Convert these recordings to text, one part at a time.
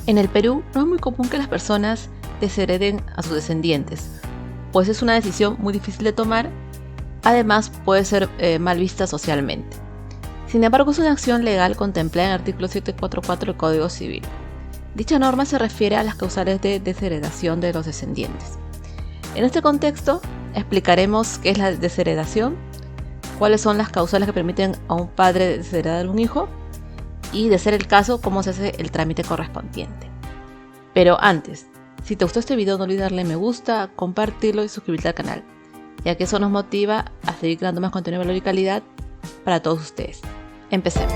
En el Perú no es muy común que las personas deshereden a sus descendientes, pues es una decisión muy difícil de tomar, además puede ser mal vista socialmente. Sin embargo, es una acción legal contemplada en el artículo 744 del Código Civil. Dicha norma se refiere a las causales de desheredación de los descendientes. En este contexto, explicaremos qué es la desheredación, cuáles son las causales que permiten a un padre desheredar a un hijo y, de ser el caso, cómo se hace el trámite correspondiente. Pero antes, si te gustó este video, no olvides darle me gusta, compartirlo y suscribirte al canal, ya que eso nos motiva a seguir creando más contenido de valor y calidad para todos ustedes. Empecemos.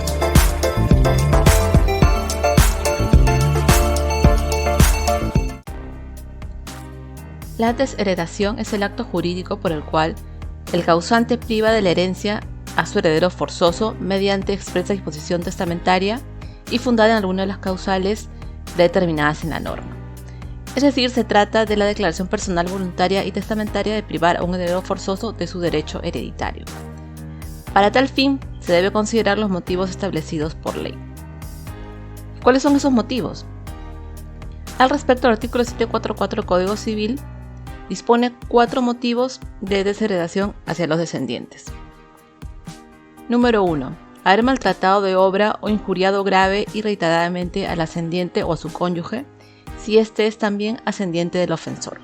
La desheredación es el acto jurídico por el cual el causante priva de la herencia a su heredero forzoso mediante expresa disposición testamentaria y fundada en alguna de las causales determinadas en la norma. Es decir, se trata de la declaración personal voluntaria y testamentaria de privar a un heredero forzoso de su derecho hereditario. Para tal fin, se debe considerar los motivos establecidos por ley. ¿Cuáles son esos motivos? Al respecto, el artículo 744 del Código Civil dispone 4 motivos de desheredación hacia los descendientes. Número 1. Haber maltratado de obra o injuriado grave y reiteradamente al ascendiente o a su cónyuge, si éste es también ascendiente del ofensor.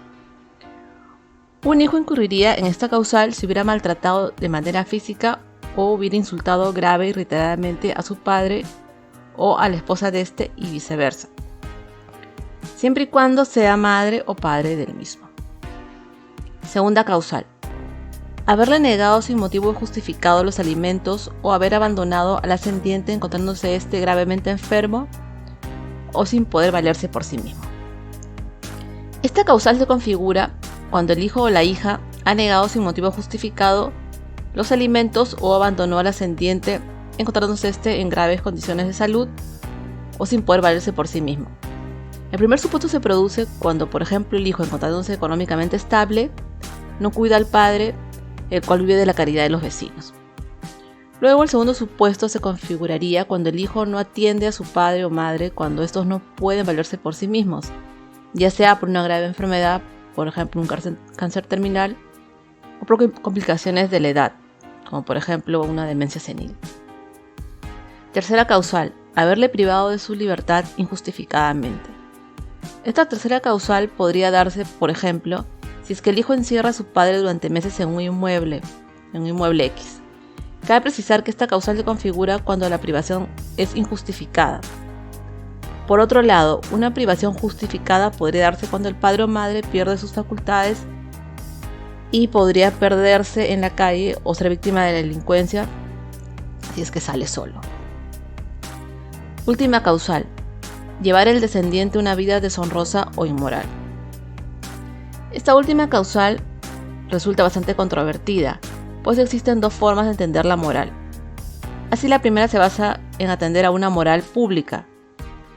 Un hijo incurriría en esta causal si hubiera maltratado de manera física o hubiera insultado grave y reiteradamente a su padre o a la esposa de este y viceversa, siempre y cuando sea madre o padre del mismo. Segunda causal. Haberle negado sin motivo justificado los alimentos o haber abandonado al ascendiente encontrándose éste gravemente enfermo o sin poder valerse por sí mismo. Esta causal se configura cuando el hijo o la hija ha negado sin motivo justificado los alimentos o abandonó al ascendiente encontrándose éste en graves condiciones de salud o sin poder valerse por sí mismo. El primer supuesto se produce cuando, por ejemplo, el hijo, encontrándose económicamente estable, no cuida al padre, el cual vive de la caridad de los vecinos. Luego, el segundo supuesto se configuraría cuando el hijo no atiende a su padre o madre cuando estos no pueden valerse por sí mismos, ya sea por una grave enfermedad, por ejemplo un cáncer terminal, o por complicaciones de la edad, como por ejemplo una demencia senil. Tercera causal, haberle privado de su libertad injustificadamente. Esta tercera causal podría darse, por ejemplo, si es que el hijo encierra a su padre durante meses en un inmueble X. Cabe precisar que esta causal se configura cuando la privación es injustificada. Por otro lado, una privación justificada podría darse cuando el padre o madre pierde sus facultades y podría perderse en la calle o ser víctima de la delincuencia si es que sale solo. Última causal, llevar el descendiente una vida deshonrosa o inmoral. Esta última causal resulta bastante controvertida, pues existen 2 formas de entender la moral. Así, la primera se basa en atender a una moral pública,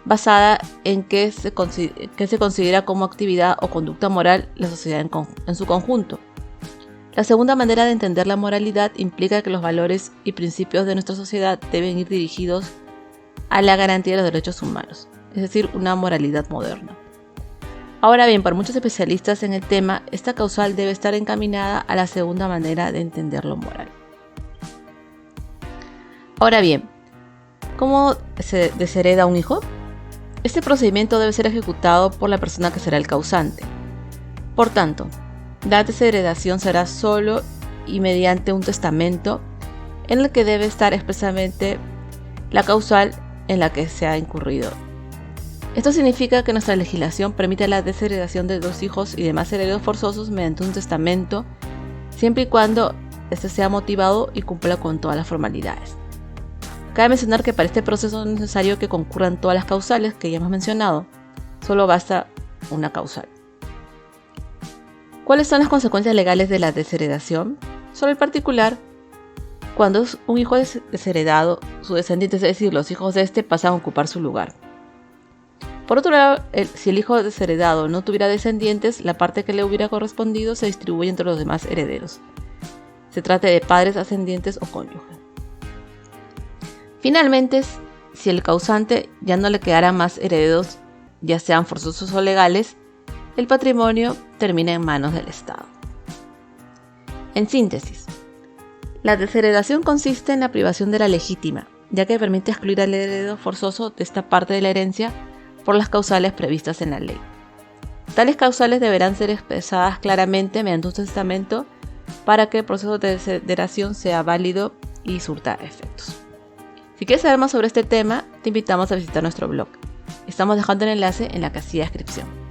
basada en que se considera como actividad o conducta moral la sociedad en su conjunto. La segunda manera de entender la moralidad implica que los valores y principios de nuestra sociedad deben ir dirigidos a la garantía de los derechos humanos, es decir, una moralidad moderna. Ahora bien, para muchos especialistas en el tema, esta causal debe estar encaminada a la segunda manera de entender lo moral. Ahora bien, ¿cómo se deshereda un hijo? Este procedimiento debe ser ejecutado por la persona que será el causante. Por tanto, la desheredación será solo y mediante un testamento en el que debe estar expresamente la causal en la que se ha incurrido. Esto significa que nuestra legislación permite la desheredación de 2 hijos y demás herederos forzosos mediante un testamento, siempre y cuando este sea motivado y cumpla con todas las formalidades. Cabe mencionar que para este proceso no es necesario que concurran todas las causales que ya hemos mencionado, solo basta una causal. ¿Cuáles son las consecuencias legales de la desheredación? Sobre el particular, cuando un hijo es desheredado, sus descendientes, es decir, los hijos de este, pasan a ocupar su lugar. Por otro lado, si el hijo desheredado no tuviera descendientes, la parte que le hubiera correspondido se distribuye entre los demás herederos. Se trate de padres, ascendientes o cónyuge. Finalmente, si el causante ya no le quedara más herederos ya sean forzosos o legales, el patrimonio termina en manos del Estado. En síntesis, la desheredación consiste en la privación de la legítima, ya que permite excluir al heredero forzoso de esta parte de la herencia por las causales previstas en la ley. Tales causales deberán ser expresadas claramente mediante un testamento para que el proceso de desheredación sea válido y surta efectos. Si quieres saber más sobre este tema, te invitamos a visitar nuestro blog. Estamos dejando el enlace en la casilla de descripción.